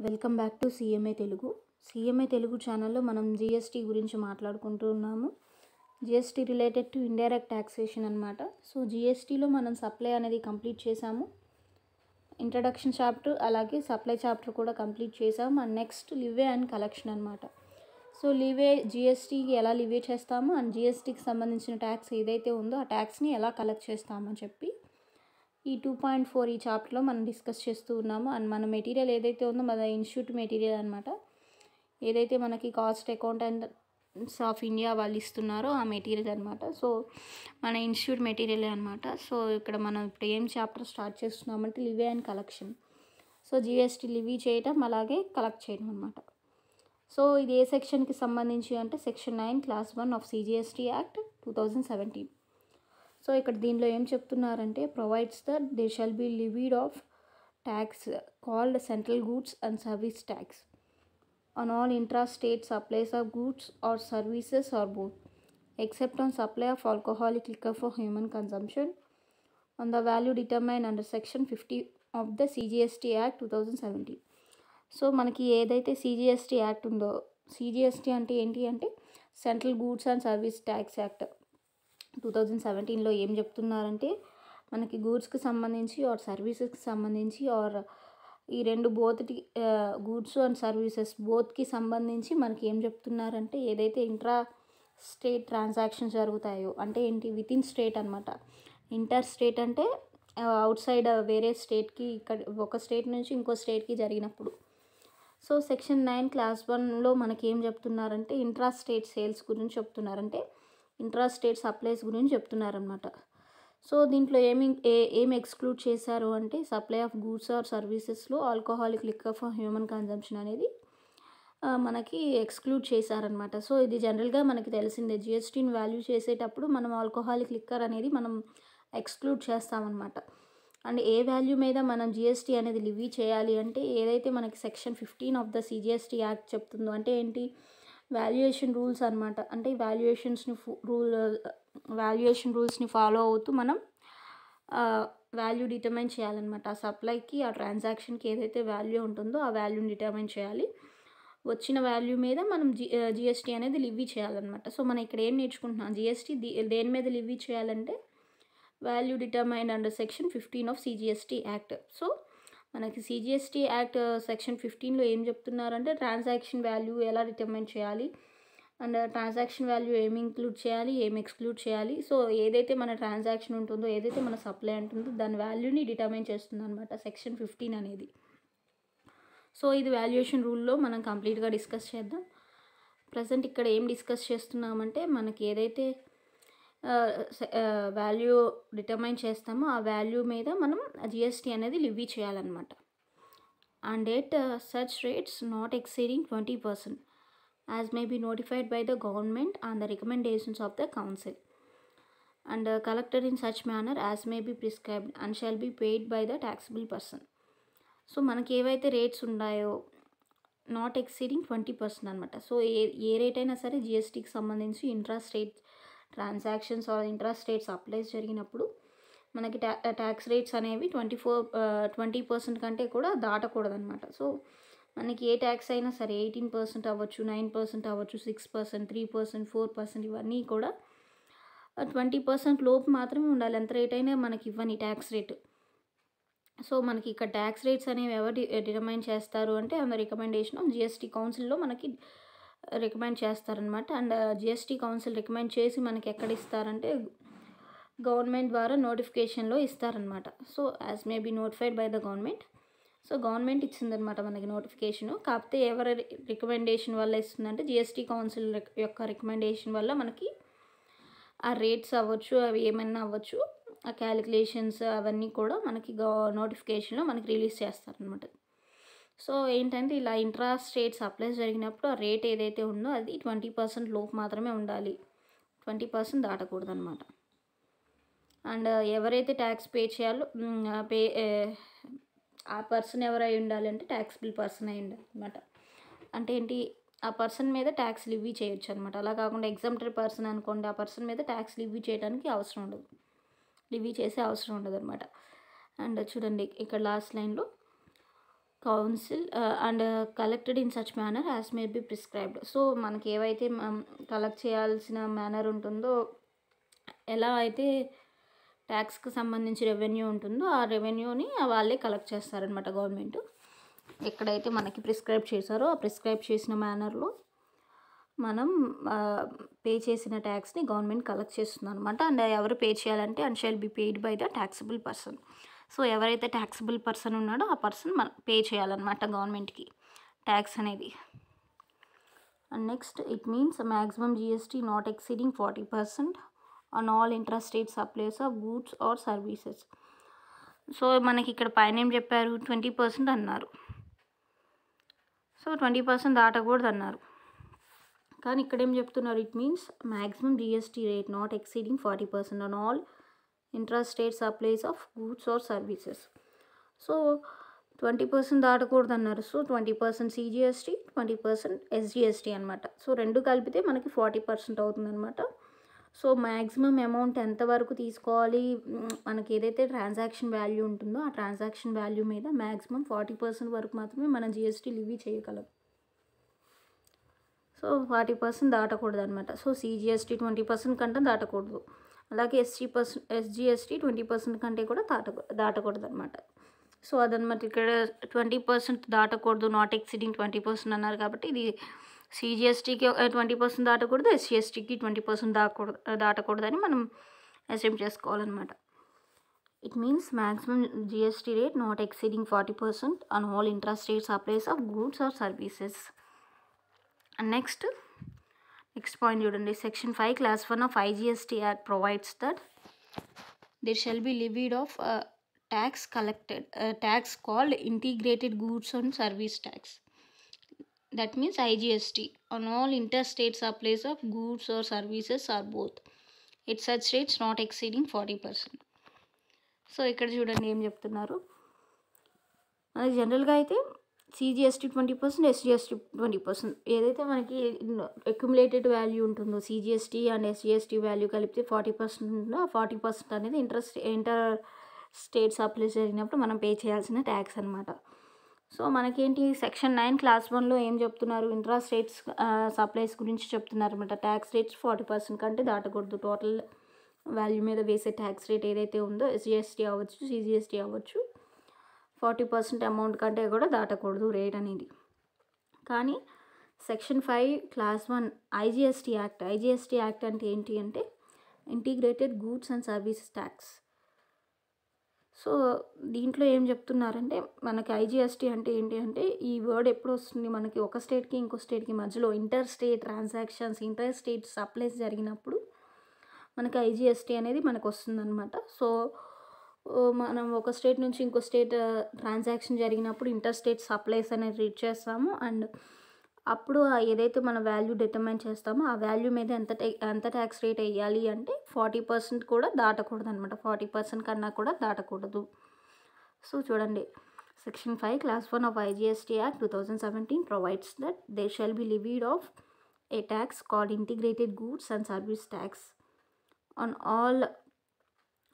Welcome back to CMA Telugu. CMA Telugu ఛానల్లో మనం GST గురించి మాట్లాడుకుంటున్నాము. GST related to indirect taxation అనమాట. సో జిఎస్టీలో మనం సప్లై అనేది కంప్లీట్ చేసాము. ఇంట్రడక్షన్ చాప్టర్ అలాగే సప్లై చాప్టర్ కూడా కంప్లీట్ చేసాము. And next levy and collection అనమాట. సో లివే జిఎస్టీకి ఎలా లివే చేస్తాము అండ్ జిఎస్టీకి సంబంధించిన ట్యాక్స్ ఏదైతే ఉందో ఆ ట్యాక్స్ని ఎలా కలెక్ట్ చేస్తామని చెప్పి ఈ 2.4 ఈ చాప్టర్లో మనం డిస్కస్ చేస్తూ ఉన్నాము. అండ్ మన మెటీరియల్ ఏదైతే ఉందో మన ఇన్స్టిట్యూట్ మెటీరియల్ అనమాట. ఏదైతే మనకి కాస్ట్ అకౌంటెంట్స్ ఆఫ్ ఇండియా వాళ్ళు ఇస్తున్నారో ఆ మెటీరియల్ అనమాట. సో మన ఇన్స్టిట్యూట్ మెటీరియలే అనమాట. సో ఇక్కడ మనం ఇప్పుడు ఏం చాప్టర్ స్టార్ట్ చేస్తున్నామంటే levy and collection. So GST levy చేయటం అలాగే కలెక్ట్ చేయడం అనమాట. సో ఇది ఏ సెక్షన్కి సంబంధించి అంటే section 9 clause 1 of CGST act 2017. So ఇక్కడ దీనిలో ఏం చెప్తున్నారంటే provides that they shall be levied of tax called central goods and service tax on all intra state supplies of goods or services or both except on supply of alcoholic liquor for human consumption on the value determine under section 50 of the CGST act 2017. So మనకి ఏదైతే CGST act ఉందో, CGST అంటే ఏంటి అంటే central goods and service tax act 2017లో ఏం చెప్తున్నారంటే మనకి గూడ్స్కి సంబంధించి ఆర్ సర్వీసెస్కి సంబంధించి ఆర్ ఈ రెండు బోత్కి గూడ్స్ అండ్ సర్వీసెస్ బోత్కి సంబంధించి మనకి ఏం చెప్తున్నారంటే ఏదైతే ఇంట్రా స్టేట్ ట్రాన్సాక్షన్స్ జరుగుతాయో అంటే ఏంటి విత్ ఇన్ స్టేట్ అనమాట. ఇంటర్ స్టేట్ అంటే అవుట్ సైడ్ వేరే స్టేట్కి ఇక్కడ ఒక స్టేట్ నుంచి ఇంకో స్టేట్కి జరిగినప్పుడు. సో సెక్షన్ 9 క్లాస్ 1లో మనకి ఏం చెప్తున్నారంటే ఇంట్రా స్టేట్ సేల్స్ గురించి చెప్తున్నారంటే ఇంట్రా స్టేట్ సప్లైస్ గురించి చెప్తున్నారనమాట. సో దీంట్లో ఏం ఎక్స్క్లూడ్ చేశారు అంటే సప్లై ఆఫ్ గూడ్స్ ఆర్ సర్వీసెస్లో alcoholic liquor for human consumption అనేది మనకి ఎక్స్క్లూడ్ చేశారనమాట. సో ఇది జనరల్గా మనకి తెలిసిందే, జిఎస్టీని వాల్యూ చేసేటప్పుడు మనం ఆల్కహాలిక్ లిక్కర్ అనేది మనం ఎక్స్క్లూడ్ చేస్తామన్నమాట. అండ్ ఏ వాల్యూ మీద మనం జిఎస్టీ అనేది లివీ చేయాలి అంటే ఏదైతే మనకి section 15 of the CGST act చెప్తుందో అంటే ఏంటి వాల్యుయేషన్ రూల్స్ అనమాట. అంటే వాల్యుయేషన్ రూల్స్ని ఫాలో అవుతూ మనం వాల్యూ డిటర్మైన్ చేయాలన్నమాట. ఆ సప్లైకి ఆ ట్రాన్సాక్షన్కి ఏదైతే వాల్యూ ఉంటుందో ఆ వాల్యూని డిటర్మైన్ చేయాలి. వచ్చిన వాల్యూ మీద మనం జిఎస్టీ అనేది లివీ చేయాలన్నమాట. సో మనం ఇక్కడ ఏం నేర్చుకుంటున్నాం, జిఎస్టీ దేని మీద లివీ చేయాలంటే value determined under section 15 of CGST act. So మనకి సిజిఎస్టీ యాక్ట్ సెక్షన్ 15లో ఏం చెప్తున్నారంటే ట్రాన్సాక్షన్ వాల్యూ ఎలా డిటర్మైన్ చేయాలి అండ్ ట్రాన్సాక్షన్ వాల్యూ ఏమి ఇంక్లూడ్ చేయాలి ఏమి ఎక్స్క్లూడ్ చేయాలి. సో ఏదైతే మన ట్రాన్సాక్షన్ ఉంటుందో ఏదైతే మన సప్లై ఉంటుందో దాని వాల్యూని డిటర్మైన్ చేస్తుంది అనమాట సెక్షన్ 15 అనేది. సో ఇది వాల్యుయేషన్ రూల్లో మనం కంప్లీట్గా డిస్కస్ చేద్దాం. ప్రజెంట్ ఇక్కడ ఏం డిస్కస్ చేస్తున్నామంటే మనకి ఏదైతే వాల్యూ డిటర్మైన్ చేస్తామో ఆ వాల్యూ మీద మనం జిఎస్టీ అనేది లివీ చేయాలన్నమాట. And at such rates not exceeding 20% as may be notified by the government on the recommendations of the council and collected in such manner as may be prescribed and shall be paid by the taxable person. So మనకి ఏవైతే rates ఉన్నాయో not exceeding 20% అనమాట. So ఏ rate అయినా సరే జిఎస్టీకి సంబంధించి intra state transactions or intra state supplies జరిగినప్పుడు మనకి ట్యాక్స్ రేట్స్ అనేవి 20% కంటే కూడా దాటకూడదనమాట. సో మనకి ఏ ట్యాక్స్ అయినా సరే 18% అవ్వచ్చు, 9% అవ్వచ్చు, 6%, 3%, 4% ఇవన్నీ కూడా 20% లోపు మాత్రమే ఉండాలి. ఎంత రేట్ అయినా మనకి ఇవ్వని ట్యాక్స్ రేట్. సో మనకి ఇక్కడ ట్యాక్స్ రేట్స్ అనేవి ఎవరు డిటర్మైన్ చేస్తారు అంటే on the recommendation of GST కౌన్సిల్లో మనకి రికమెండ్ చేస్తారనమాట. అండ్ జిఎస్టీ కౌన్సిల్ రికమెండ్ చేసి మనకి ఎక్కడ ఇస్తారంటే గవర్నమెంట్ ద్వారా నోటిఫికేషన్లో ఇస్తారనమాట. So as may be notified by the government. So government ఇచ్చిందనమాట మనకి నోటిఫికేషను. కాకపోతే ఎవరి రికమెండేషన్ వల్ల ఇస్తుందంటే జిఎస్టీ కౌన్సిల్ యొక్క రికమెండేషన్ వల్ల మనకి ఆ రేట్స్ అవ్వచ్చు అవి ఏమైనా అవ్వచ్చు ఆ క్యాలిక్యులేషన్స్ అవన్నీ కూడా మనకి నోటిఫికేషన్లో మనకి రిలీజ్ చేస్తారనమాట. సో ఏంటంటే ఇలా ఇంట్రా స్టేట్ సప్లైస్ జరిగినప్పుడు ఆ రేట్ ఏదైతే ఉందో అది 20% లోపు మాత్రమే ఉండాలి, 20% దాటకూడదు అనమాట. అండ్ ఎవరైతే ట్యాక్స్ పే చేయాలో ఆ పర్సన్ ఎవరై ఉండాలి అంటే ట్యాక్సిబుల్ పర్సన్ అయి ఉండాలి అనమాట. అంటే ఏంటి ఆ పర్సన్ మీద ట్యాక్స్ లివీ చేయొచ్చు అనమాట. అలా కాకుండా ఎగ్జాంప్టరీ పర్సన్ అనుకోండి, ఆ పర్సన్ మీద ట్యాక్స్ లివీ చేయడానికి అవసరం ఉండదు, లివీ చేసే అవసరం ఉండదు అనమాట. అండ్ చూడండి ఇక్కడ లాస్ట్ లైన్లో council and collected in such manner as may be prescribed. So మనకి ఏవైతే కలెక్ట్ చేయాల్సిన మేనర్ ఉంటుందో, ఎలా అయితే ట్యాక్స్కి సంబంధించి రెవెన్యూ ఉంటుందో ఆ రెవెన్యూని వాళ్ళే కలెక్ట్ చేస్తారనమాట గవర్నమెంట్. ఎక్కడైతే మనకి ప్రిస్క్రైబ్ చేశారో ఆ ప్రిస్క్రైబ్ చేసిన మేనర్లో మనం పే చేసిన ట్యాక్స్ని గవర్నమెంట్ కలెక్ట్ చేస్తుంది అనమాట. అండ్ ఎవరు పే చేయాలంటే and shall be paid by the taxable person. So ఎవరైతే ట్యాక్సిబుల్ పర్సన్ ఉన్నాడో ఆ పర్సన్ మనం పే చేయాలన్నమాట గవర్నమెంట్కి ట్యాక్స్ అనేది. And next it means maximum GST not exceeding 40% on all intrastate supplies of goods or services. So మనకి ఇక్కడ పైన ఏం చెప్పారు, 20% అన్నారు. సో 20% దాటకూడదు అన్నారు. కానీ ఇక్కడ ఏం చెప్తున్నారు, it means maximum GST rate not exceeding 40% on all intrastate supplies of goods or services. So 20% దాటకూడదు అన్నారు. సో 20% సిజిఎస్టీ, 20% ఎస్జిఎస్టీ అనమాట. సో రెండు కలిపితే మనకి 40% అవుతుంది అనమాట. సో మ్యాక్సిమం అమౌంట్ ఎంతవరకు తీసుకోవాలి, మనకి ఏదైతే ట్రాన్సాక్షన్ వాల్యూ ఉంటుందో ఆ ట్రాన్సాక్షన్ వాల్యూ మీద మ్యాక్సిమం 40% వరకు మాత్రమే మనం జిఎస్టీ లివీ చేయగలం. సో 40% దాటకూడదు అనమాట. సో సిజిఎస్టీ 20% కంటే దాటకూడదు. అలాగే ఎస్జిఎస్టీ 20% కంటే కూడా దాటకూడదు అనమాట. సో అదనమాట ఇక్కడ 20% దాటకూడదు, నాట్ ఎక్సీడింగ్ 20% అన్నారు కాబట్టి ఇది సిజిఎస్టీకి 20% దాటకూడదు, ఎస్జిఎస్టీకి 20% దాటకూడదని మనం అస్యూమ్ చేసుకోవాలన్నమాట. It means maximum GST rate not exceeding 40% on all intrastate supplies of goods or services. And next point చూడండి, section 5 Class 1 of IGST Act provides that there shall be levied of tax called integrated goods and service tax. That means IGST on all interstate supplies of goods or services or both at such rates not exceeding 40%. So ఇక్కడ చూడండి ఏం చెప్తున్నారు, మనకి జనరల్గా అయితే CGST 20%, SGST 20%. ఏదైతే మనకి accumulated value ఉంటుందో సిజిఎస్టీ అండ్ ఎస్జిఎస్టీ వాల్యూ కలిపితే 40% ఉంటుందో ఆ 40% అనేది ఇంటర్ స్టేట్ సప్లైస్ జరిగినప్పుడు మనం పే చేయాల్సిన ట్యాక్స్ అనమాట. సో మనకేంటి సెక్షన్ 9 Class 1లో ఏం చెప్తున్నారు, ఇంట్రా స్టేట్స్ సప్లైస్ గురించి చెప్తున్నారు అనమాట. ట్యాక్స్ రేట్స్ 40% కంటే దాటకూడదు. టోటల్ వాల్యూ మీద వేసే ట్యాక్స్ రేట్ ఏదైతే ఉందో ఎస్జిఎస్టీ అవ్వచ్చు, సిజిఎస్టీ అవ్వచ్చు, 40% అమౌంట్ కంటే కూడా దాటకూడదు రేట్ అనేది. కానీ సెక్షన్ 5 Class 1 ఐజిఎస్టీ యాక్ట్ అంటే ఏంటి అంటే integrated goods and services tax. So దీంట్లో ఏం చెప్తున్నారంటే మనకి ఐజిఎస్టీ అంటే ఏంటి అంటే ఈ వర్డ్ ఎప్పుడు వస్తుంది, మనకి ఒక స్టేట్కి ఇంకో స్టేట్కి మధ్యలో inter state transactions, inter state supplies జరిగినప్పుడు మనకి ఐజిఎస్టీ అనేది మనకు వస్తుందన్నమాట. సో మనం ఒక స్టేట్ నుంచి ఇంకో స్టేట్ ట్రాన్సాక్షన్ జరిగినప్పుడు ఇంటర్ స్టేట్ సప్లైస్ అనేది రీడ్ చేస్తాము. అండ్ అప్పుడు ఏదైతే మన వాల్యూ డిటర్మైన్ చేస్తామో ఆ వాల్యూ మీద ఎంత ట్యాక్స్ రేట్ వేయాలి అంటే 40% కూడా దాటకూడదు అనమాట. 40% కన్నా కూడా దాటకూడదు. సో చూడండి, section 5 Class 1 of IGST Act 2017 provides that there shall be levied of a tax called integrated goods and service tax on all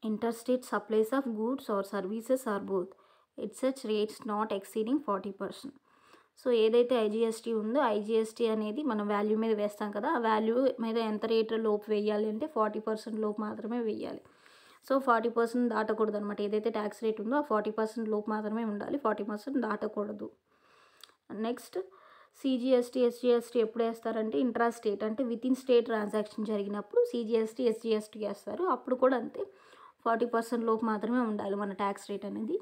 interstate supplies of goods or services or both at such rates not exceeding 40%. So ఏదైతే IGST ఉందో IGST అనేది మనం value మీద వేస్తాం కదా, ఆ value మీద ఎంత రేట్ లోపు వేయాలి అంటే 40% లోపు మాత్రమే వేయాలి. సో 40% దాటకూడదు అనమాట. ఏదైతే ట్యాక్స్ రేట్ ఉందో ఆ 40% లోపు మాత్రమే ఉండాలి, 40% దాటకూడదు. నెక్స్ట్ సిజిఎస్టీ, ఎస్జిఎస్టీ ఎప్పుడు వేస్తారంటే ఇంట్రా స్టేట్ అంటే విత్ ఇన్ స్టేట్ ట్రాన్సాక్షన్ జరిగినప్పుడు సిజిఎస్టీ, ఎస్జిఎస్టీ వేస్తారు. అప్పుడు కూడా అంతే 40% లోపు మాత్రమే ఉండాలి మన ట్యాక్స్ రేట్ అనేది.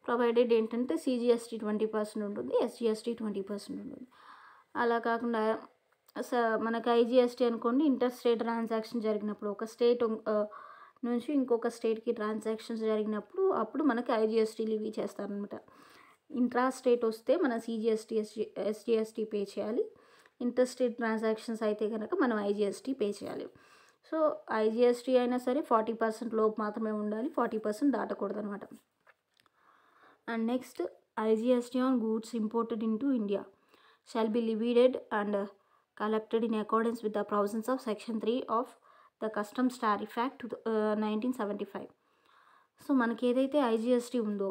ప్రొవైడెడ్ ఏంటంటే సిజిఎస్టీ 20% ఉంటుంది, ఎస్జిఎస్టీ 20% ఉంటుంది. అలా కాకుండా మనకి ఐజిఎస్టీ అనుకోండి, ఇంటర్ స్టేట్ ట్రాన్సాక్షన్ జరిగినప్పుడు ఒక స్టేట్ నుంచి ఇంకొక స్టేట్కి ట్రాన్సాక్షన్స్ జరిగినప్పుడు అప్పుడు మనకి ఐజిఎస్టీ లివీ చేస్తారనమాట. ఇంట్రా స్టేట్ వస్తే మన సిజిఎస్టీ, ఎస్జిఎస్టీ పే చేయాలి. ఇంటర్ స్టేట్ ట్రాన్సాక్షన్స్ అయితే కనుక మనం ఐజిఎస్టీ పే చేయాలి. సో ఐజిఎస్టీ అయినా సరే 40% లోపు మాత్రమే ఉండాలి, 40% దాటకూడదు అనమాట. And next IGST on goods imported into India shall be levied and collected in accordance with the provisions of section 3 of the customs tariff act 1975. So మనకి ఏదైతే ఐజిఎస్టీ ఉందో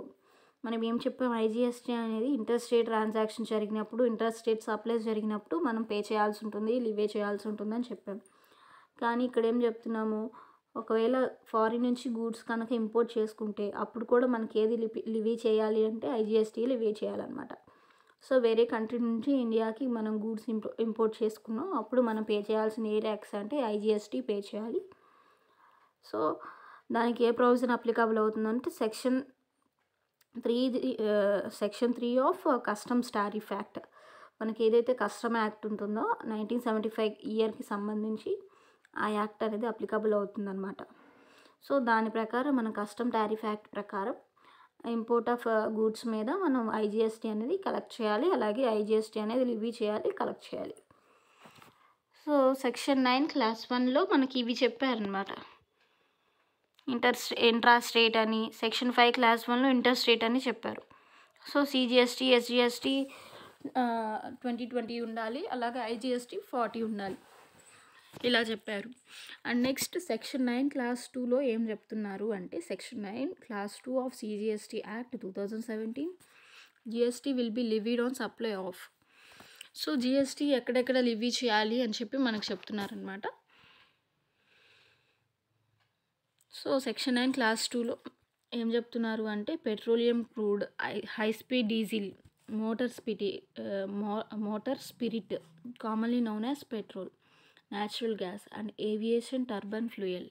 మనం ఏం చెప్పాం, ఐజీఎస్టీ అనేది ఇంటర్ స్టేట్ ట్రాన్సాక్షన్ జరిగినప్పుడు, inter state supplies జరిగినప్పుడు మనం పే చేయాల్సి ఉంటుంది, లివే చేయాల్సి ఉంటుందని చెప్పాం. కానీ ఇక్కడ ఏం చెప్తున్నాము, ఒకవేళ ఫారిన్ నుంచి గూడ్స్ కనుక ఇంపోర్ట్ చేసుకుంటే అప్పుడు కూడా మనకి ఏది లివీ చేయాలి అంటే ఐజీఎస్టీ లివే చేయాలన్నమాట. సో వేరే కంట్రీ నుంచి ఇండియాకి మనం గూడ్స్ ఇంపోర్ట్ చేసుకున్నాం, అప్పుడు మనం పే చేయాల్సిన ఏ ట్యాక్స్ అంటే ఐజీఎస్టీ పే చేయాలి. సో దానికి ఏ ప్రొవిజన్ అప్లికబుల్ అవుతుందంటే section 3 of customs tariff act. మనకి ఏదైతే కస్టమ్ యాక్ట్ ఉంటుందో 1975 ఇయర్కి సంబంధించి ఆ యాక్ట్ అనేది అప్లికబుల్ అవుతుందన్నమాట. సో దాని ప్రకారం మనం కస్టమ్ టారిఫ్ యాక్ట్ ప్రకారం ఇంపోర్ట్ ఆఫ్ గూడ్స్ మీద మనం ఐజీఎస్టీ అనేది కలెక్ట్ చేయాలి, అలాగే ఐజీఎస్టీ అనేది లివీ చేయాలి, కలెక్ట్ చేయాలి. సో సెక్షన్ 9 క్లాస్ 1లో మనకి ఇవి చెప్పారనమాట, ఇంట్రా స్టేట్ అని. సెక్షన్ 5 క్లాస్ 1లో ఇంటర్ స్టేట్ అని చెప్పారు. సో సిజిఎస్టీ, ఎస్జిఎస్టీ 2020 ఉండాలి, అలాగే ఐజిఎస్టీ 40 ఉండాలి, ఇలా చెప్పారు. అండ్ నెక్స్ట్ సెక్షన్ 9 క్లాస్ 2లో ఏం చెప్తున్నారు అంటే, section 9 class 2 of CGST act 2017 GST will be levied on supply of. So GST ఎక్కడెక్కడ లివీ చేయాలి అని చెప్పి మనకు చెప్తున్నారనమాట. సో సెక్షన్ 9 క్లాస్ 2లో ఏం చెప్తున్నారు అంటే, petroleum crude, high speed diesel, motor spirit commonly known as petrol, natural gas and aviation turbine fuel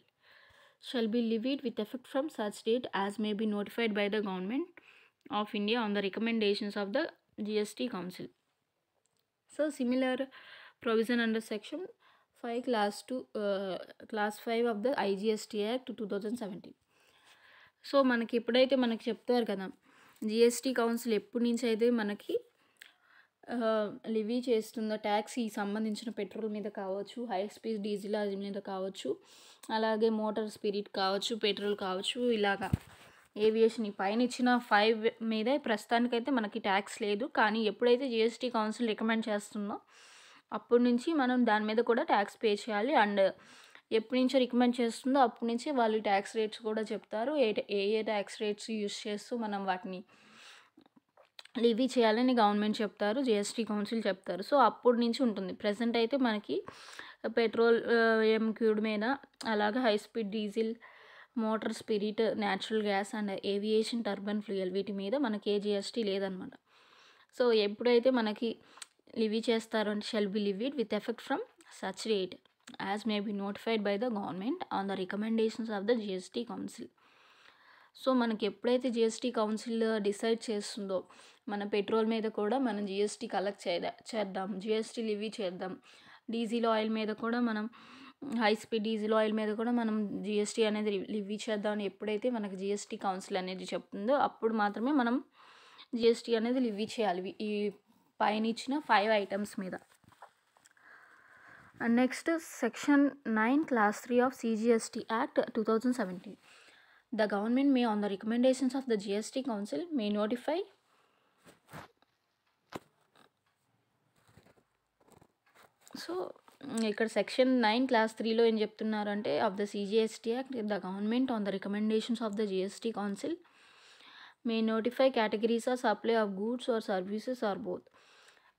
shall be levied with effect from such date as may be notified by the Government of India on the recommendations of the GST Council. So similar provision under section 5 class 5 of the IGST Act 2017. So మనకి ఎప్పుడైతే మనకి చెప్తారు కదా, GST council ఎప్పటి నుంచి అయితే మనకి levy చేస్తుందో ట్యాక్స్ ఈ సంబంధించిన పెట్రోల్ మీద కావచ్చు, హై స్పీడ్ డీజిల్ మీద కావచ్చు, అలాగే మోటార్ స్పిరిట్ కావచ్చు, పెట్రోల్ కావచ్చు, ఇలాగా ఏవియేషన్ ఈ పైన ఇచ్చిన 5 మీదే ప్రస్తుతానికైతే మనకి ట్యాక్స్ లేదు. కానీ ఎప్పుడైతే జిఎస్టీ కౌన్సిల్ రికమెండ్ చేస్తుందో అప్పటి నుంచి మనం దాని మీద కూడా ట్యాక్స్ పే చేయాలి. అండ్ ఎప్పటి నుంచో రికమెండ్ చేస్తుందో అప్పటి నుంచి వాళ్ళు ట్యాక్స్ రేట్స్ కూడా చెప్తారు, ఏ ట్యాక్స్ రేట్స్ యూస్ చేస్తూ మనం వాటిని లివీ చేయాలని గవర్నమెంట్ చెప్తారు, జిఎస్టీ కౌన్సిల్ చెప్తారు. సో అప్పటి నుంచి ఉంటుంది. ప్రజెంట్ అయితే మనకి పెట్రోల్ క్రూడ్ మీద, అలాగే high speed diesel, motor spirit, natural gas and aviation turbine fuel వీటి మీద మనకి ఏ జిఎస్టీ లేదనమాట. సో ఎప్పుడైతే మనకి లివీ చేస్తారో అంటే shall be levied with effect from such rate as may be notified by the government on the recommendations of the GST council. So మనకి ఎప్పుడైతే జిఎస్టీ కౌన్సిల్ డిసైడ్ చేస్తుందో మన పెట్రోల్ మీద కూడా మనం జిఎస్టీ కలెక్ట్ చేద్దాం, జిఎస్టీ లివీ చేద్దాం, diesel oil మీద కూడా మనం, హై స్పీడ్ డీజిల్ ఆయిల్ మీద కూడా మనం జిఎస్టీ అనేది లివీ చేద్దాం అని ఎప్పుడైతే మనకి జిఎస్టీ కౌన్సిల్ అనేది చెప్తుందో అప్పుడు మాత్రమే మనం జిఎస్టీ అనేది లివీ చేయాలి ఈ పైన ఇచ్చిన 5 ఐటమ్స్ మీద. And next section 9 class 3 of CGST act 2017. The government may, on the recommendations of the GST Council, may notify so ఇక్కడ సెక్షన్ 9 క్లాస్ 3లో ఏం చెప్తున్నారు అంటే, of the CGST act the government on the recommendations of the GST council may notify categories or supply of goods or services or both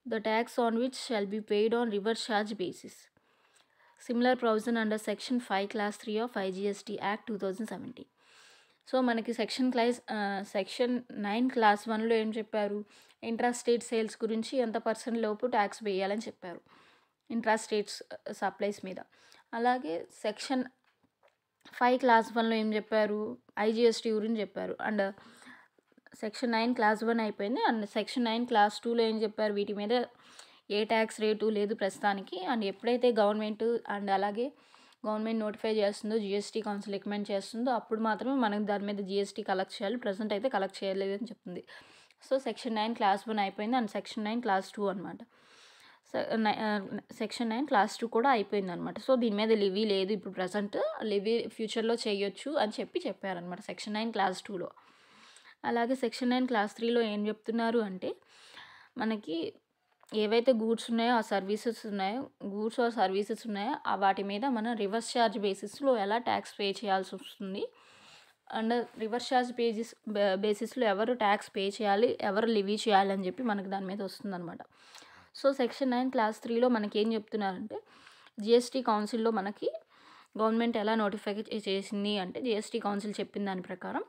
the tax on which shall be paid on reverse charge basis. Similar provision under section 5 clause 3 of IGST act 2017. So మనకి section 9 clause 1లో ఏం చెప్పారు, intra state sales గురించి ఎంత % లోపు tax వేయాలని చెప్పారు intra states supplies మీద. అలాగే సెక్షన్ 5 క్లాస్ 1లో ఏం చెప్పారు, ఐజిఎస్టీ గురించి చెప్పారు. అండ్ సెక్షన్ 9 క్లాస్ 1 అయిపోయింది. అండ్ సెక్షన్ 9 క్లాస్ 2లో ఏం చెప్పారు, వీటి మీద ఏ ట్యాక్స్ రేటు లేదు ప్రస్తుతానికి. అండ్ ఎప్పుడైతే గవర్నమెంట్ అండ్ అలాగే గవర్నమెంట్ నోటిఫై చేస్తుందో, జిఎస్టీ కౌన్సిల్ రికమెండ్ చేస్తుందో అప్పుడు మాత్రమే మనం దాని మీద జిఎస్టీ కలెక్ట్ చేయాలి, ప్రజెంట్ అయితే కలెక్ట్ చేయలేదు అని చెప్తుంది. సో సెక్షన్ 9 క్లాస్ 1 అయిపోయింది. అండ్ సెక్షన్ 9 క్లాస్ 2 అనమాట. సెక్షన్ 9 క్లాస్ 2 కూడా అయిపోయింది అనమాట. సో దీని మీద లివీ లేదు ఇప్పుడు ప్రజెంట్, లివీ ఫ్యూచర్లో చేయొచ్చు అని చెప్పారనమాట సెక్షన్ 9 క్లాస్ 2లో. అలాగే సెక్షన్ 9 క్లాస్ 3లో ఏం చెప్తున్నారు అంటే, మనకి ఏవైతే గూడ్స్ ఉన్నాయో ఆ సర్వీసెస్ ఉన్నాయో, గూడ్స్ ఆర్ సర్వీసెస్ ఉన్నాయో వాటి మీద మనం రివర్స్ ఛార్జ్ బేసిస్లో ఎలా ట్యాక్స్ పే చేయాల్సి వస్తుంది అండ్ రివర్స్ ఛార్జ్ బేసిస్లో ఎవరు ట్యాక్స్ పే చేయాలి, ఎవరు లివీ చేయాలి అని చెప్పి మనకి దాని మీద వస్తుందన్నమాట. సో సెక్షన్ 9 క్లాస్ 3లో మనకి ఏం చెప్తున్నారంటే జిఎస్టీ కౌన్సిల్లో మనకి గవర్నమెంట్ ఎలా నోటిఫై చేసింది అంటే జిఎస్టీ కౌన్సిల్ చెప్పిన దాని ప్రకారం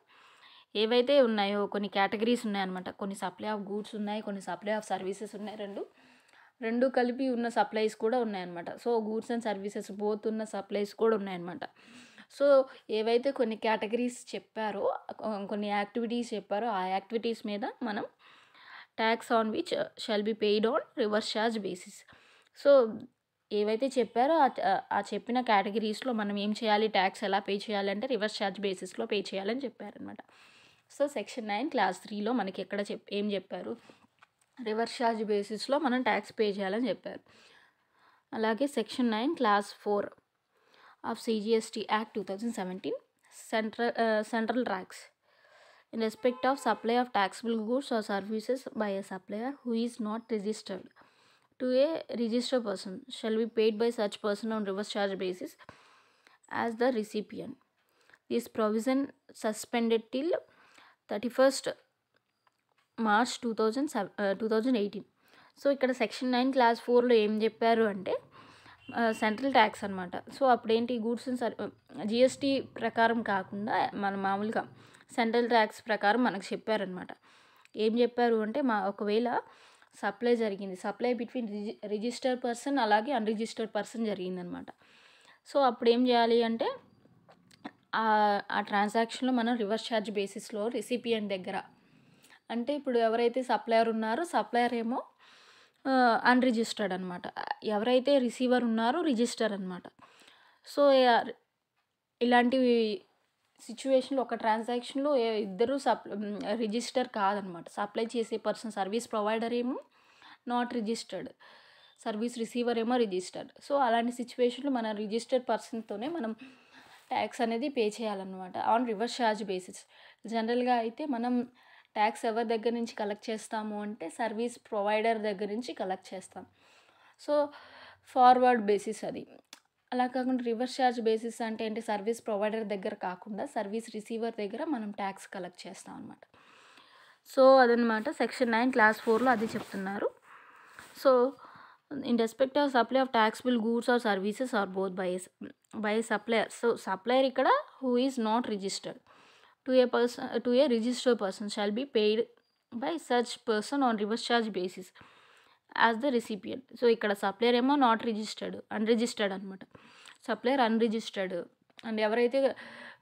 ఏవైతే ఉన్నాయో కొన్ని కేటగిరీస్ ఉన్నాయన్నమాట. కొన్ని సప్లై ఆఫ్ గూడ్స్ ఉన్నాయి, కొన్ని సప్లై ఆఫ్ సర్వీసెస్ ఉన్నాయి, రెండు కలిపి ఉన్న సప్లైస్ కూడా ఉన్నాయన్నమాట. So goods and services both ఉన్న సప్లైస్ కూడా ఉన్నాయన్నమాట. సో ఏవైతే కొన్ని కేటగిరీస్ చెప్పారో, కొన్ని యాక్టివిటీస్ చెప్పారో ఆ యాక్టివిటీస్ మీద మనం tax on which shall be paid on reverse charge basis. So ఏవైతే చెప్పారో ఆ చెప్పిన కేటగిరీస్లో మనం ఏం చేయాలి, ట్యాక్స్ ఎలా పే చేయాలంటే రివర్స్ ఛార్జ్ బేసిస్లో పే చేయాలని చెప్పారనమాట. సో సెక్షన్ 9 క్లాస్ 3లో మనకి ఎక్కడ ఏం చెప్పారు, రివర్స్ ఛార్జ్ బేసిస్లో మనం ట్యాక్స్ పే చేయాలని చెప్పారు. అలాగే section 9 class 4 of CGST act 2017 central tax in respect of supply of taxable goods or services by a supplier who is not registered to a registered person shall be paid by such person on reverse charge basis as the recipient. This provision suspended till 31st March 2018. So ఇక్కడ section 9 class 4లో ఏం చెప్పారు అంటే central tax అనమాట. So అప్పుడేంటి goods GST ప్రకారం కాకుండా మన మామూలుగా సెంట్రల్ ట్యాక్స్ ప్రకారం మనకు చెప్పారనమాట. ఏం చెప్పారు అంటే ఒకవేళ సప్లై బిట్వీన్ రిజిస్టర్డ్ పర్సన్ అలాగే అన్రిజిస్టర్డ్ పర్సన్ జరిగిందనమాట. సో అప్పుడు ఏం చేయాలి అంటే ఆ ట్రాన్సాక్షన్లో మనం రివర్స్ ఛార్జ్ బేసిస్లో రిసిపియంట్ దగ్గర, అంటే ఇప్పుడు ఎవరైతే సప్లయర్ ఉన్నారో సప్లయర్ ఏమో అన్రిజిస్టర్డ్ అనమాట, ఎవరైతే రిసీవర్ ఉన్నారో రిజిస్టర్ అనమాట. సో ఇలాంటివి సిచ్యువేషన్లో ఒక ట్రాన్సాక్షన్లో ఇద్దరు రిజిస్టర్ కాదనమాట. సప్లై చేసే పర్సన్ సర్వీస్ ప్రొవైడర్ ఏమో నాట్ రిజిస్టర్డ్, సర్వీస్ రిసీవర్ ఏమో రిజిస్టర్డ్. సో అలాంటి సిచ్యువేషన్లో మన రిజిస్టర్డ్ పర్సన్తోనే మనం ట్యాక్స్ అనేది పే చేయాలన్నమాట ఆన్ రివర్స్ ఛార్జ్ బేసిస్. జనరల్గా అయితే మనం ట్యాక్స్ ఎవరి దగ్గర నుంచి కలెక్ట్ చేస్తాము అంటే సర్వీస్ ప్రొవైడర్ దగ్గర నుంచి కలెక్ట్ చేస్తాం. సో ఫార్వర్డ్ బేసిస్ అది. అలా కాకుండా రివర్స్ ఛార్జ్ బేసిస్ అంటే ఏంటి, సర్వీస్ ప్రొవైడర్ దగ్గర కాకుండా సర్వీస్ రిసీవర్ దగ్గర మనం ట్యాక్స్ కలెక్ట్ చేస్తాం అనమాట. సో అదనమాట సెక్షన్ 9 క్లాస్ 4లో అది చెప్తున్నారు. So in respect of supply of taxable goods or services or both by supplier. So supplier ఇక్కడ who is not registered to a registered person shall be paid by such person on reverse charge basis as the recipient. So ఇక్కడ supplier ఏమో not unregistered అనమాట, supplier unregistered. And ఎవరైతే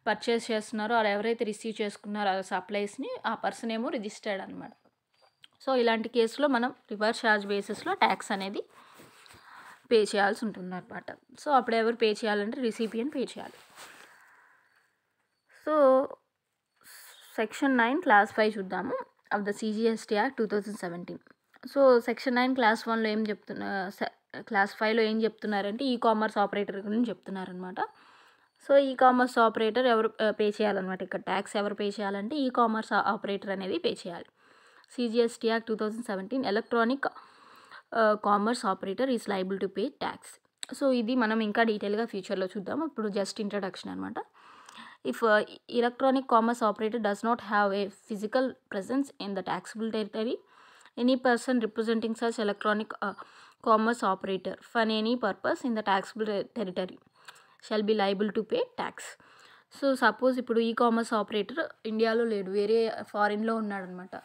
purchase చేస్తున్నారో అలా ఎవరైతే receive చేసుకున్నారో ఆ సప్లైస్ని ఆ పర్సన్ ఏమో రిజిస్టర్డ్ అనమాట. సో ఇలాంటి కేసులో మనం రివర్స్ ఛార్జ్ బేసిస్లో ట్యాక్స్ అనేది పే చేయాల్సి ఉంటుంది అనమాట. సో అప్పుడు ఎవరు పే చేయాలంటే రిసిపియంట్ పే చేయాలి. సో సెక్షన్ 9 క్లాస్ 5 చూద్దాము of the CGST act 2017. So section 9 clause 1లో ఏం క్లాస్ 5లో ఏం చెప్తున్నారంటే ఈ కామర్స్ ఆపరేటర్ గురించి చెప్తున్నారనమాట. సో ఈ కామర్స్ ఆపరేటర్ ఎవరు పే చేయాలన్నమాట, ఇక్కడ ట్యాక్స్ ఎవరు పే చేయాలంటే ఈ కామర్స్ ఆపరేటర్ అనేది పే చేయాలి. CGST act 2017 electronic commerce operator is liable to pay tax. So ఇది మనం ఇంకా డీటెయిల్గా ఫ్యూచర్లో చూద్దాము, ఇప్పుడు జస్ట్ ఇంట్రడక్షన్ అనమాట. If electronic commerce operator does not have a physical presence in the taxable territory, any person representing such electronic commerce operator for any purpose in the taxable territory shall be liable to pay tax. So suppose ఇప్పుడు ఈ commerce operator ఇండియాలో లేడు, వేరే ఫారిన్లో ఉన్నాడనమాట.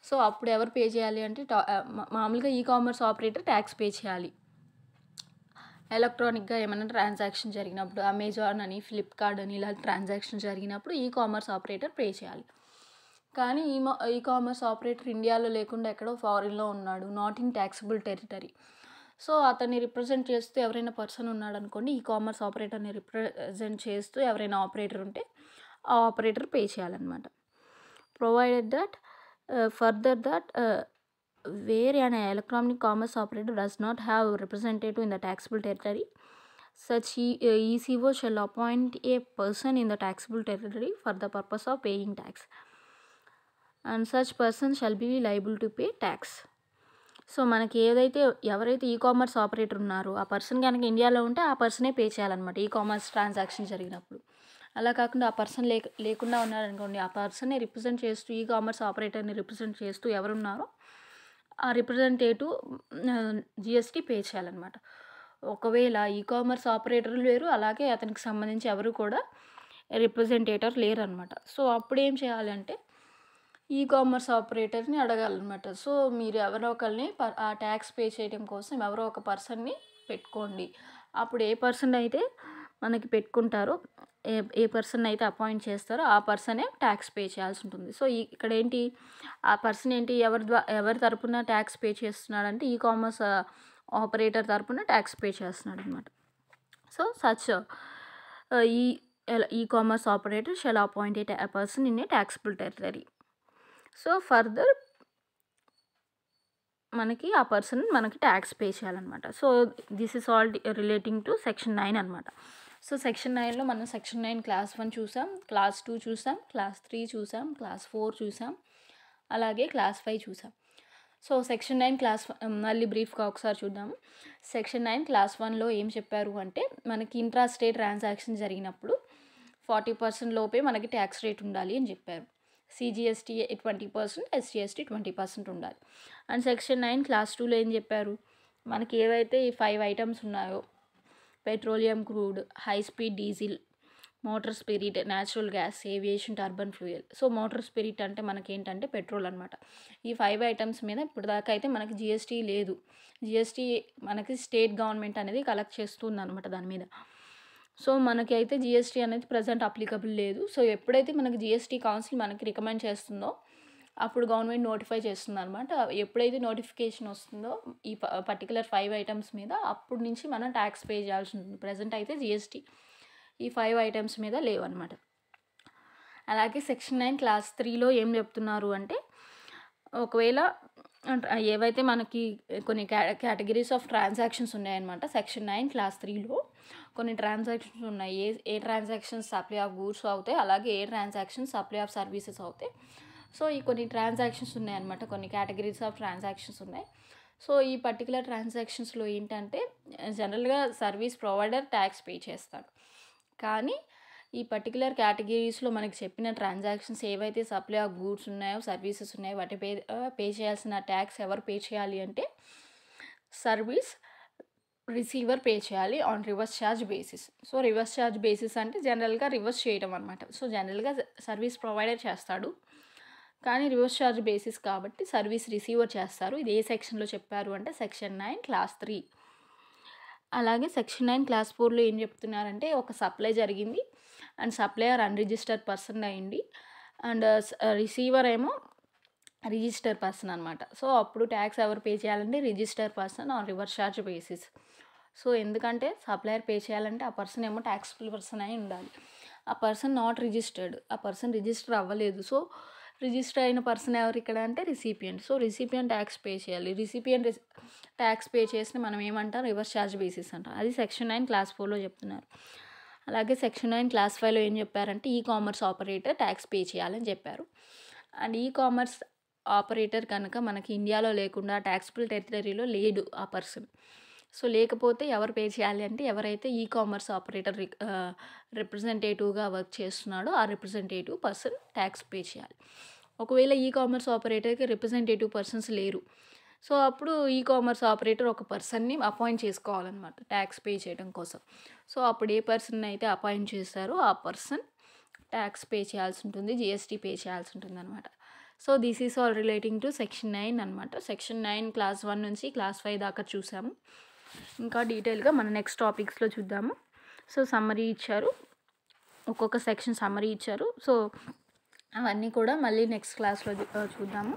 So అప్పుడు ఎవరు pay చేయాలి అంటే మామూలుగా ఈ కామర్స్ ఆపరేటర్ ట్యాక్స్ పే చేయాలి. ఎలక్ట్రానిక్గా ఏమైనా ట్రాన్సాక్షన్ జరిగినప్పుడు అమెజాన్ అని ఫ్లిప్కార్ట్ అని ఇలా ట్రాన్సాక్షన్ జరిగినప్పుడు ఈ కామర్స్ ఆపరేటర్ పే చేయాలి. కానీ ఈ కామర్స్ ఆపరేటర్ ఇండియాలో లేకుండా ఎక్కడో ఫారిన్లో ఉన్నాడు, not in taxable territory. So అతన్ని రిప్రజెంట్ చేస్తూ ఎవరైనా పర్సన్ ఉన్నాడు అనుకోండి, ఈ కామర్స్ ఆపరేటర్ని రిప్రజెంట్ చేస్తూ ఎవరైనా ఆపరేటర్ ఉంటే ఆ ఆపరేటర్ పే చేయాలన్నమాట. Provided that further that where an electronic commerce operator does not have a representative in the taxable territory, such ECO shall appoint a person in the taxable territory for the purpose of paying tax, and such person shall be liable to pay tax. So మనకి ఎవరైతే ఈ commerce operator ఉన్నారో ఆ person కనుక ఇండియాలో ఉంటే ఆ పర్సనే pay చేయాలన్నమాట ఈ కామర్స్ ట్రాన్సాక్షన్ జరిగినప్పుడు. అలా కాకుండా ఆ పర్సన్ లేకుండా ఉన్నారనుకోండి, ఆ పర్సన్‌ని రిప్రజెంట్ చేస్తూ ఈ కామర్స్ ఆపరేటర్‌ని రిప్రజెంట్ చేస్తూ ఎవరున్నారో ఆ రిప్రజెంటేటివ్ జీఎస్టీ పే చేయాలన్నమాట. ఒకవేళ ఈ కామర్స్ ఆపరేటర్లు లేరు, అలాగే అతనికి సంబంధించి ఎవరు కూడా రిప్రజెంటేటర్ లేరనమాట. సో అప్పుడేం చేయాలంటే ఈ కామర్స్ ఆపరేటర్‌ని అడగాలనమాట. సో మీరు ఎవరో ఒకళ్ళని ఆ ట్యాక్స్ పే చేయడం కోసం ఎవరో ఒక పర్సన్‌ని పెట్టుకోండి. అప్పుడు ఏ పర్సన్ అయితే మనకి పెట్టుకుంటారో, ఏ ఏ పర్సన్ అయితే అపాయింట్ చేస్తారో ఆ పర్సనే ట్యాక్స్ పే చేయాల్సి ఉంటుంది. సో ఇక్కడేంటి, ఆ పర్సన్ ఏంటి, ఎవరి తరపున ట్యాక్స్ పే చేస్తున్నాడంటే ఈ కామర్స్ ఆపరేటర్ తరపున ట్యాక్స్ పే చేస్తున్నాడనమాట. So such e e commerce operator shall appoint a person in a taxable territory. So further మనకి ఆ పర్సన్ మనకి ట్యాక్స్ పే చేయాలన్నమాట. So this is all relating to section 9 అనమాట. So section 9లో మనం section 9 clause 1 చూసాం, class 2 చూసాం, class 3 చూసాం, class 4 చూసాం, అలాగే క్లాస్ 5 చూసాం. సో సెక్షన్ 9 క్లాస్ మళ్ళీ బ్రీఫ్గా ఒకసారి చూద్దాము. సెక్షన్ 9 క్లాస్ 1లో ఏం చెప్పారు అంటే, మనకి ఇంట్రా స్టేట్ ట్రాన్సాక్షన్ జరిగినప్పుడు 40% లోపే మనకి ట్యాక్స్ రేట్ ఉండాలి అని చెప్పారు. సిజిఎస్టీ 20%, ఎస్జిఎస్టీ 20% ఉండాలి. అండ్ సెక్షన్ 9 క్లాస్ 2లో ఏం చెప్పారు, మనకి ఏవైతే ఈ 5 ఐటమ్స్ ఉన్నాయో, petroleum crude, high speed diesel, motor spirit, natural gas, aviation turban fuel. So motor spirit అంటే మనకి ఏంటంటే పెట్రోల్ అనమాట. ఈ 5 ఐటమ్స్ మీద ఇప్పుడు దాకా అయితే మనకి జిఎస్టీ లేదు. జిఎస్టీ మనకి స్టేట్ గవర్నమెంట్ అనేది కలెక్ట్ చేస్తుంది అనమాట దాని మీద. సో మనకి అయితే జిఎస్టీ అనేది ప్రజెంట్ అప్లికబుల్ లేదు. సో ఎప్పుడైతే మనకి జిఎస్టీ కౌన్సిల్ మనకి రికమెండ్ చేస్తుందో అప్పుడు గవర్నమెంట్ నోటిఫై చేస్తుంది అనమాట. ఎప్పుడైతే నోటిఫికేషన్ వస్తుందో ఈ పర్టికులర్ 5 ఐటమ్స్ మీద, అప్పటి నుంచి మనం ట్యాక్స్ పే చేయాల్సి ఉంటుంది. ప్రజెంట్ అయితే జిఎస్టీ ఈ 5 ఐటమ్స్ మీద లేవన్నమాట. అలాగే సెక్షన్ 9 క్లాస్ 3లో ఏం చెప్తున్నారు అంటే, ఒకవేళ ఏవైతే మనకి కొన్ని కేటగిరీస్ ఆఫ్ ట్రాన్సాక్షన్స్ ఉన్నాయన్నమాట. సెక్షన్ 9 క్లాస్ 3లో కొన్ని ట్రాన్సాక్షన్స్ ఉన్నాయి. ఏ ట్రాన్సాక్షన్స్ సప్లై ఆఫ్ గూడ్స్ అవుతాయి, అలాగే ఏ ట్రాన్సాక్షన్స్ సప్లై ఆఫ్ సర్వీసెస్ అవుతాయి. సో ఈ కొన్ని ట్రాన్సాక్షన్స్ ఉన్నాయన్నమాట, కొన్ని కేటగిరీస్ ఆఫ్ ట్రాన్సాక్షన్స్ ఉన్నాయి. సో ఈ పర్టికులర్ ట్రాన్సాక్షన్స్లో ఏంటంటే జనరల్గా సర్వీస్ ప్రొవైడర్ ట్యాక్స్ పే చేస్తాడు. కానీ ఈ పర్టికులర్ కేటగిరీస్లో మనకి చెప్పిన ట్రాన్సాక్షన్స్ ఏవైతే సప్లై ఆఫ్ గూడ్స్ ఉన్నాయో, సర్వీసెస్ ఉన్నాయో, వాటి పే చేయాల్సిన ట్యాక్స్ ఎవరు పే చేయాలి అంటే సర్వీస్ రిసీవర్ పే చేయాలి on reverse charge basis. So reverse charge basis అంటే జనరల్గా రివర్స్ చేయడం అనమాట. సో జనరల్గా సర్వీస్ ప్రొవైడర్ చేస్తాడు, కానీ రివర్స్ ఛార్జ్ బేసిస్ కాబట్టి సర్వీస్ రిసీవర్ చేస్తారు. ఇది ఏ సెక్షన్లో చెప్పారు అంటే సెక్షన్ 9 క్లాస్ 3. అలాగే సెక్షన్ 9 క్లాస్ 4లో ఏం చెప్తున్నారంటే, ఒక సప్లై జరిగింది అండ్ సప్లయర్ అన్రిజిస్టర్డ్ పర్సన్ అయ్యింది అండ్ రిసీవర్ ఏమో రిజిస్టర్ పర్సన్ అనమాట. సో అప్పుడు ట్యాక్స్ ఎవరు పే చేయాలంటే register person on reverse charge basis. So ఎందుకంటే సప్లయర్ పే చేయాలంటే ఆ పర్సన్ ఏమో ట్యాక్స్ఫుల్ పర్సన్ అయి ఉండాలి. ఆ పర్సన్ నాట్ రిజిస్టర్డ్, ఆ పర్సన్ రిజిస్టర్ అవ్వలేదు. సో రిజిస్టర్ అయిన పర్సన్ ఎవరు ఇక్కడ అంటే recipient. So recipient tax pay చేయాలి. రిసిపియంట్ ట్యాక్స్ పే చేస్తే మనం ఏమంటాం, రివర్స్ ఛార్జ్ బేసిస్ అంటాం. అది సెక్షన్ 9 క్లాస్ 4లో చెప్తున్నారు. అలాగే సెక్షన్ 9 క్లాస్ 5లో ఏం చెప్పారంటే, ఈ కామర్స్ ఆపరేటర్ ట్యాక్స్ పే చేయాలని చెప్పారు. అండ్ ఈ కామర్స్ ఆపరేటర్ కనుక మనకి ఇండియాలో లేకుండా ట్యాక్సిబుల్ టెరిటరీలో లేడు ఆ పర్సన్. సో లేకపోతే ఎవరు పే చేయాలి అంటే, ఎవరైతే ఈ కామర్స్ ఆపరేటర్ రిప్రజెంటేటివ్గా వర్క్ చేస్తున్నాడో ఆ రిప్రజెంటేటివ్ పర్సన్ ట్యాక్స్ పే చేయాలి. ఒకవేళ ఈ కామర్స్ ఆపరేటర్కి రిప్రజెంటేటివ్ పర్సన్స్ లేరు, సో అప్పుడు ఈ కామర్స్ ఆపరేటర్ ఒక పర్సన్ని అపాయింట్ చేసుకోవాలన్నమాట ట్యాక్స్ పే చేయడం కోసం. సో అప్పుడు ఏ పర్సన్ అయితే అపాయింట్ చేస్తారో ఆ పర్సన్ ట్యాక్స్ పే చేయాల్సి ఉంటుంది, జిఎస్టీ పే చేయాల్సి ఉంటుంది అనమాట. So this is all relating to section 9 అనమాట. సెక్షన్ 9 క్లాస్ 1 నుంచి క్లాస్ 5 దాకా చూసాము. ఇంకా డీటెయిల్గా మన నెక్స్ట్ టాపిక్స్లో చూద్దాము. సో సమ్మరీ ఇచ్చారు, ఒక్కొక్క సెక్షన్ సమ్మరీ ఇచ్చారు. సో అవన్నీ కూడా మళ్ళీ నెక్స్ట్ క్లాస్లో చూద్దాము.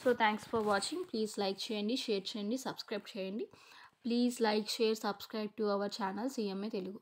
So thanks for watching. Please like చేయండి, షేర్ చేయండి, సబ్స్క్రైబ్ చేయండి. Please like, share, subscribe to our channel CMA Telugu.